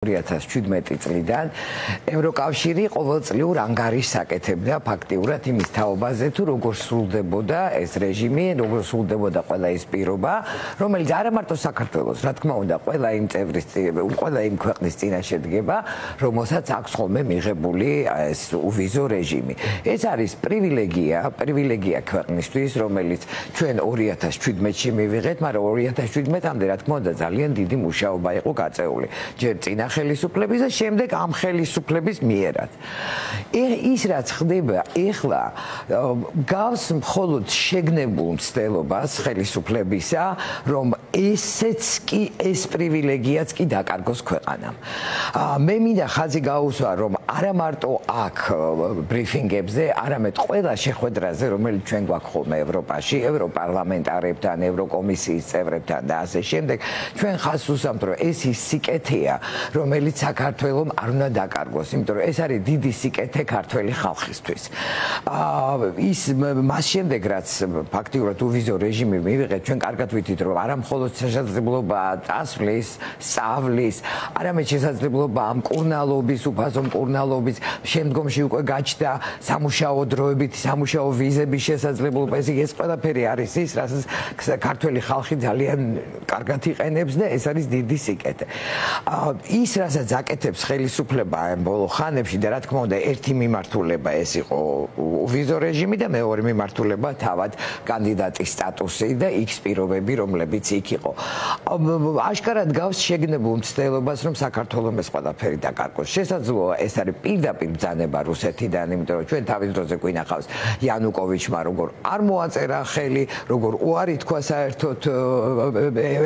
2017 წლიდან ევროკავშირი ყოველწლიურ ანგარიშს აკეთებდა ფაქტიურად იმის თაობაზე თუ როგორ სრულდებოდა ეს რეჟიმი, როგორ სრულდებოდა ყველა ის პირობა, რომელიც არა მარტო საქართველოს, რა თქმა უნდა, ყველა იმ წევრის, ყველა იმ ქვეყნის წინაშე დგება, რომელსაც აქვს ხოლმე მიღებული ეს უვიზო რეჟიმი. ეს არის პრივილეგია ქვეყნისთვის, რომელიც ჩვენ 2017-ში მივიღეთ, მაგრამ 2017-მდე რა თქმა უნდა ძალიან დიდი მუშაობა იყო გაწეული. ჯერ წინა ხელისუფლების და შემდეგ ამ ხელისუფლების მიერად. ის რაც ხდება ეხლა გავს მხოლოდ შეგნებულ მცდელობას ხელისუფლებისა, რომ ეს პრივილეგიაც კი დაკარგოს ქვეყანამ. მე მინდა ხაზი გაუსვა, რომ არა მარტო აქ ბრიფინგებზე, არამედ ყველა შეხვედრაზე, რომელიც ჩვენ გვაქვს ხოლმე ევროპაში, ევროპარლამენტარებთან, ევროკომისიის წევრებთან და ასე შემდეგ, ჩვენ ხაზს უსვამთ, რომ ეს ის სიკეთეა, რომელიც საქართველოს არ უნდა დაკარგოს, იმიტომ რომ ეს არის დიდი სიკეთე ქართველი ხალხისთვის. ის მას შემდეგ რაც ფაქტიურად უვიზო რეჟიმი მივიღეთ, ჩვენ კარგად ვიცით, რომ არა მხოლოდ შესაძლებლობა წასვლის, სწავლის, არამედ შესაძლებლობა ამ მკურნალობის, უფასო მკურნალობის, შემდგომში უკვე გაჩნდა სამუშაო დროებით, სამუშაო ვიზების შესაძლებლობა, ეს ყველაფერი არის ის, რასაც ქართველი ხალხი ძალიან კარგად იყენებს და ეს არის დიდი სიკეთე. ის რასაც აკეთებს ხელისუფლება ამ ბოლო ხანებში და რა თქმა უნდა ერთი მიმართულება ეს იყო უვიზო რეჟიმი და მეორე მიმართულება თავად კანდიდატის სტატუსი და იქ პირობები რომლებიც იქ იყო. აშკარად გავს შეგნებულ მცდელობას რომ საქართველოს ეს ყველაფერი დაკარგოს. შესაძლოა ეს არის პირდაპირ ბრძანება რუსეთიდან, იმიტომ რომ ჩვენ თავის დროზე გვინახავს იანუკოვიჩმა როგორ არ მოაწერა ხელი, როგორ უარი თქვა საერთოდ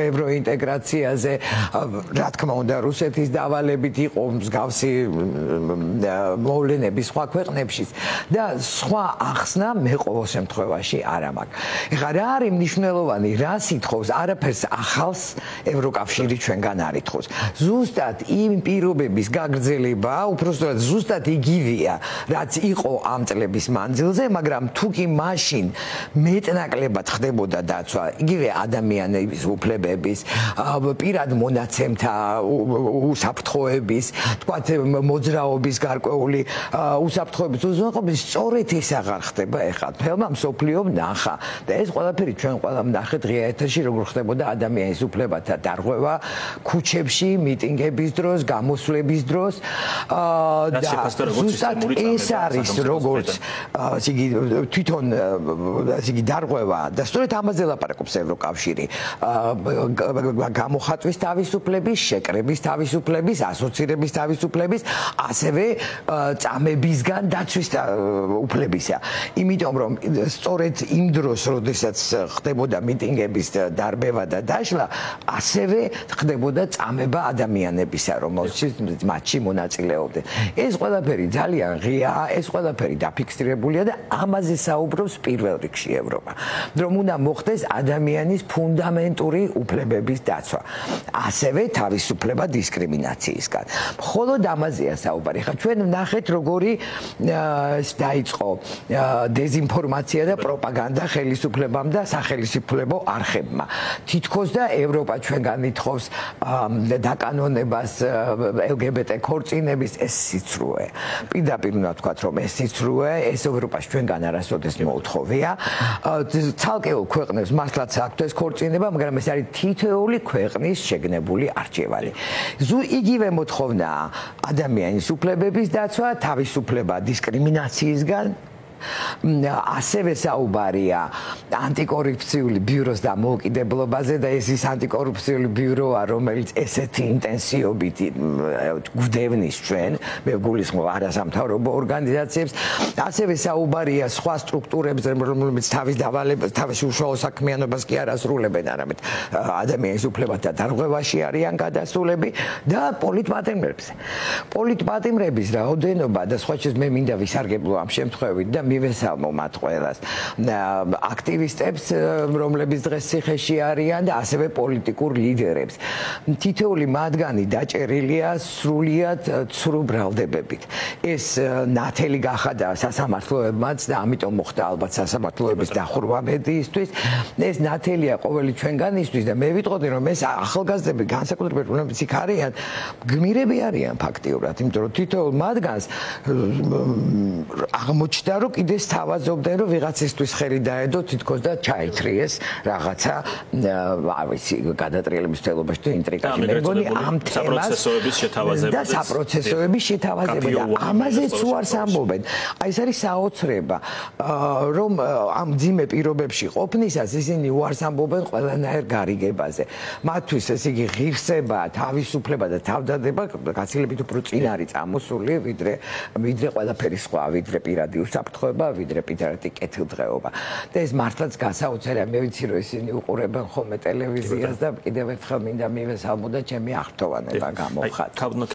ევროინტეგრაციაზე, რა თქმა უნდა რუსეთის დავალებით იყო მსგავსი მოვლენები სხვა ქვეყნებშიც და სხვა ახსნა მე ყოველ შემთხვევაში არ მაქვს. ეხლა რა არის მნიშვნელოვანი, რა სიტყავს, არაფერს ახალს ევროკავშირი ჩვენგან არ ითხოვს. ზუსტად იმ პირობების გაგრძელება, უпростоრად ზუსტად იგივეა, რაც იყო ამ წლების მანძილზე, მაგრამ თუ კი მაშინ მეტნაკლებად ხდებოდა დაცვა, იგივე ადამიანების უფლებების, პირად მონაცემთა უსაფრთხოების, თქვათ მოძრაობის გარკვეული უსაფრთხოების უზრუნველყოფის სწორედ ის აღარ ხდება ეხლა. თელმა მსოფლიომ ნახა და ეს ყველაფერი ჩვენ ყველამ ნახეთ ღია ეთერში როგორ ხდებოდა ადამიანის უფლებათა დარღვევა ქუჩებში, მიტინგების დროს, გამოსვლების დროს და ზუსტად ეს არის როგორც იგი თვითონ იგი დარღვევა და სწორედ ამაზე ლაპარაკობს ევროკავშირი. გამოხატვის თავისუფლების, შეკრების თავისუფლების, ასოცირების თავისუფლების, ასევე წამებისგან დაცვის უფლებისა. იმიტომ რომ სწორედ იმ დროს, როდესაც ხდებოდა მიტინგების დარბევა და დაშლა, ასევე ხდებოდა წამება ადამიანებისა, რომელშიც მათში მონაწილეობდნენ. ეს ყველაფერი ძალიან ღიაა, ეს ყველაფერი დაფიქსირებულია და ამაზე საუბრობს პირველ რიგში ევროპა. რომ უნდა მოხდეს ადამიანის ფუნდამენტური უფლებების დაცვა. ასევე თავისუფლება დისკრიმინაციისგან. მხოლოდ ამაზეა საუბარი. ხა ჩვენ ვნახეთ როგორი დაიწყო დეზინფორმაცია და პროპაგანდა ხელისუფლებამ და სახელმწიფო არხებმა. თითქოს და ევროპა ჩვენგან ითხოვს დაკანონებას LGBT ქორწინების ეს სიცრუე. პირდაპირ უნდა ვთქვათ, რომ ეს სიცრუე ეს ევროპაში ჩვენგან არასოდეს მოუთხოვია. ცალკეულ ქვეყნებს მართლაც აქვთ ეს ქორწინება, მაგრამ ეს არის თითოეული ქვეყნის შეგნებული არჩევანი. იგივე მოთხოვნაა ადამიანის უფლებების დაცვა, თავისუფლება დისკრიმინაციისგან. ასევე საუბარია ანტიკორუფციული ბიუროს დამოუკიდებლობაზე და ეს ის ანტიკორუფციული ბიუროა, რომელიც ესეთი ინტენსივობით გვდევნის ჩვენ, მე გულისხმობ არასამთავრობო ორგანიზაციებს. ასევე საუბარია სხვა სტრუქტურებზე, რომლებიც თავის უშუალო საქმიანობას კი არ ასრულებენ, არამედ ადამიანის უფლებათა დარღვევაში არიან გადასულები და პოლიტპატიმრებზე. პოლიტპატიმრების რაოდენობა და სხვა შეს მე მინდა ვისარგებლო ამ შემთხვევით და მივესალმო მათ ყველას. აქტივისტებს, რომლებიც დღეს ციხეში არიან და ასევე პოლიტიკურ ლიდერებს. თითოეული მათგანი დაჭერილია სრულიად ცრუ ბრალდებებით. ეს ნათელი გახადა სასამართლოებმაც და ამიტომ მოხდა ალბათ სასამართლოების დახურვა მედიისთვის. ეს ნათელია ყოველი ჩვენგანისთვის და მე ვიტყოდი რომ ეს ახალგაზრდები განსაკუთრებით რომლებიც იქ არიან გმირები არიან ფაქტიურად, იმიტომ რომ თითოეულ მათგანს აღმოჩნდა რომ კიდე სთავაზობდნენ რომ ვიღაცისთვის ხელი დაედო თითქოს და ჩაითრიეს რაღაცა არ ვიცი გადატრიალების თელობაში თუ ინტრიგაში. მე მგონი ამ თემას და საპროცესოების შეთავაზება და ამაზეც უარს ამბობენ. აი ეს არის საოცრება რომ ამ ძიმე პირობებში ყოფნისას ისინი უარს ამბობენ ყველანაირ გარიგებაზე. მათთვის ეს იგი ღირსება, თავისუფლება და თავდადება გაცილებით უფრო წინ არის წამოსული ვიდრე ყველაფერი სხვა, ვიდრე პირადი უსაფრთხოება, ვიდრე პირადი კეთილდღეობა. და ეს მართლაც გასაოცარია. მე ვიცი რომ ისინი უყურებენ ხოლმე ტელევიზიას და კიდევ ერთხელ მინდა მივესალმო და ჩემი აღფრთოვანება გამოვხატო.